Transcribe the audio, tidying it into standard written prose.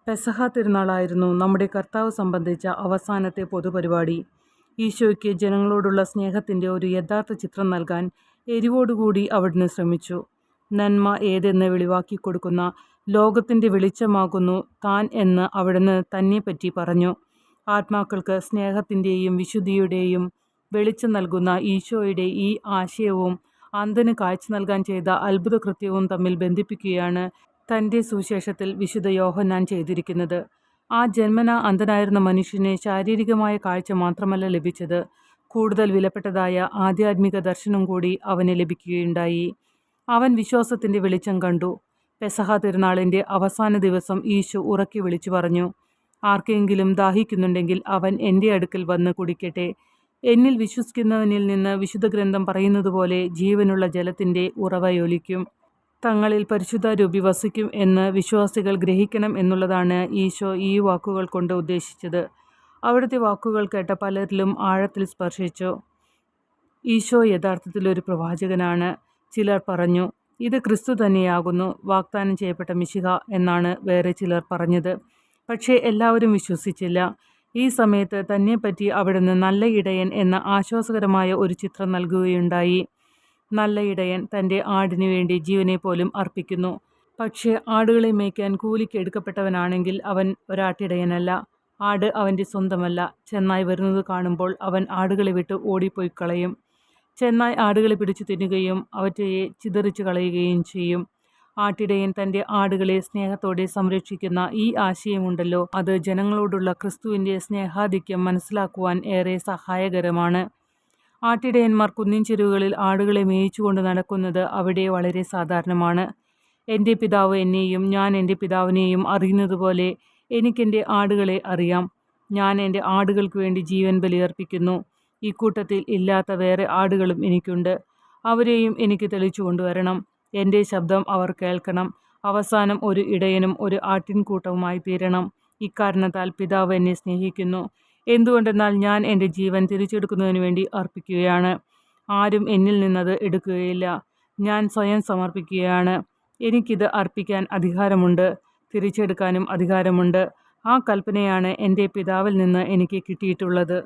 പെസഹ തിരുനാളായിരുന്നു നമ്മുടെ കർത്താവ് സംബന്ധിച്ച അവസാനത്തെ പൊതുപരിപാടി. ഈശോയ്ക്ക് ജനങ്ങളോടുള്ള സ്നേഹത്തിൻ്റെ ഒരു യഥാർത്ഥ ചിത്രം നൽകാൻ എരിവോടുകൂടി അവിടുന്ന് ശ്രമിച്ചു. നന്മ ഏതെന്ന് വെളിവാക്കിക്കൊടുക്കുന്ന ലോകത്തിൻ്റെ വെളിച്ചമാകുന്നു താൻ എന്ന് അവിടുന്ന് തന്നെപ്പറ്റി പറഞ്ഞു. ആത്മാക്കൾക്ക് സ്നേഹത്തിൻ്റെയും വിശുദ്ധിയുടെയും വെളിച്ചം നൽകുന്ന ഈശോയുടെ ഈ ആശയവും അന്ധന് കാഴ്ച നൽകാൻ ചെയ്ത അത്ഭുതകൃത്യവും തമ്മിൽ ബന്ധിപ്പിക്കുകയാണ് തൻ്റെ സുവിശേഷത്തിൽ വിശുദ്ധ യോഹന്നാൻ ചെയ്തിരിക്കുന്നത്. ആ ജന്മനാ അന്ധനായിരുന്ന മനുഷ്യന് ശാരീരികമായ കാഴ്ച മാത്രമല്ല ലഭിച്ചത്, കൂടുതൽ വിലപ്പെട്ടതായ ആധ്യാത്മിക ദർശനം കൂടി അവന് ലഭിക്കുകയുണ്ടായി. അവൻ വിശ്വാസത്തിൻ്റെ വെളിച്ചം കണ്ടു. പെസഹ തിരുനാളിൻ്റെ അവസാന ദിവസം ഈശോ ഉറക്കെ വിളിച്ചു പറഞ്ഞു, ആർക്കെങ്കിലും ദാഹിക്കുന്നുണ്ടെങ്കിൽ അവൻ എൻ്റെ അടുക്കൽ വന്ന് കുടിക്കട്ടെ. എന്നിൽ വിശ്വസിക്കുന്നവനിൽ നിന്ന് വിശുദ്ധ ഗ്രന്ഥം പറയുന്നത് പോലെ ജീവനുള്ള ജലത്തിൻ്റെ ഉറവയൊലിക്കും. തങ്ങളിൽ പരിശുദ്ധാരൂപി വസിക്കും എന്ന് വിശ്വാസികൾ ഗ്രഹിക്കണം എന്നുള്ളതാണ് ഈശോ ഈ വാക്കുകൾ കൊണ്ട് ഉദ്ദേശിച്ചത്. അവിടുത്തെ വാക്കുകൾ കേട്ട പലരിലും ആഴത്തിൽ സ്പർശിച്ചു. ഈശോ യഥാർത്ഥത്തിൽ ഒരു പ്രവാചകനാണ്. ചിലർ പറഞ്ഞു, ഇത് ക്രിസ്തു തന്നെയാകുന്നു, വാഗ്ദാനം ചെയ്യപ്പെട്ട മിശിഹ എന്നാണ് വേറെ ചിലർ പറഞ്ഞത്. പക്ഷേ എല്ലാവരും വിശ്വസിച്ചില്ല. ഈ സമയത്ത് തന്നെപ്പറ്റി അവിടുന്ന് നല്ല ഇടയൻ എന്ന ആശ്വാസകരമായ ഒരു ചിത്രം നൽകുകയുണ്ടായി. നല്ല ഇടയൻ തൻ്റെ ആടിനു വേണ്ടി ജീവനെ പോലും അർപ്പിക്കുന്നു. പക്ഷേ ആടുകളെ മേയ്ക്കാൻ കൂലിക്ക് എടുക്കപ്പെട്ടവനാണെങ്കിൽ അവൻ ഒരാട്ടിടയനല്ല. ആട് അവൻ്റെ സ്വന്തമല്ല. ചെന്നായ് വരുന്നത് കാണുമ്പോൾ അവൻ ആടുകളെ വിട്ട് ഓടിപ്പോയി കളയും. ചെന്നായ് ആടുകളെ പിടിച്ചു തിന്നുകയും അവറ്റയെ ചിതറിച്ചു കളയുകയും ചെയ്യും. ആട്ടിടയൻ തൻ്റെ ആടുകളെ സ്നേഹത്തോടെ സംരക്ഷിക്കുന്ന ഈ ആശയമുണ്ടല്ലോ, അത് ജനങ്ങളോടുള്ള ക്രിസ്തുവിൻ്റെ സ്നേഹാധിക്യം മനസ്സിലാക്കുവാൻ ഏറെ സഹായകരമാണ്. ആട്ടിടയന്മാർ കുന്നിൻ ചെരുവുകളിൽ ആടുകളെ മേയിച്ചുകൊണ്ട് നടക്കുന്നത് അവിടെ വളരെ സാധാരണമാണ്. എൻ്റെ പിതാവ് എന്നെയും ഞാൻ എൻ്റെ പിതാവിനെയും അറിയുന്നതുപോലെ എനിക്കെൻ്റെ ആടുകളെ അറിയാം. ഞാൻ എൻ്റെ ആടുകൾക്ക് വേണ്ടി ജീവൻ ബലിയർപ്പിക്കുന്നു. ഈ കൂട്ടത്തിൽ ഇല്ലാത്ത വേറെ ആടുകളും എനിക്കുണ്ട്. അവരെയും എനിക്ക് തെളിച്ചു കൊണ്ടുവരണം. എൻ്റെ ശബ്ദം അവർ കേൾക്കണം. അവസാനം ഒരു ഇടയനും ഒരു ആട്ടിൻകൂട്ടവുമായി തീരണം. ഇക്കാരണത്താൽ പിതാവ് എന്നെ സ്നേഹിക്കുന്നു. എന്തുകൊണ്ടെന്നാൽ ഞാൻ എൻ്റെ ജീവൻ തിരിച്ചെടുക്കുന്നതിന് വേണ്ടി അർപ്പിക്കുകയാണ്. ആരും എന്നിൽ നിന്നത് എടുക്കുകയില്ല. ഞാൻ സ്വയം സമർപ്പിക്കുകയാണ്. എനിക്കിത് അർപ്പിക്കാൻ അധികാരമുണ്ട്, തിരിച്ചെടുക്കാനും അധികാരമുണ്ട്. ആ കൽപ്പനയാണ് എൻ്റെ പിതാവിൽ നിന്ന് എനിക്ക് കിട്ടിയിട്ടുള്ളത്.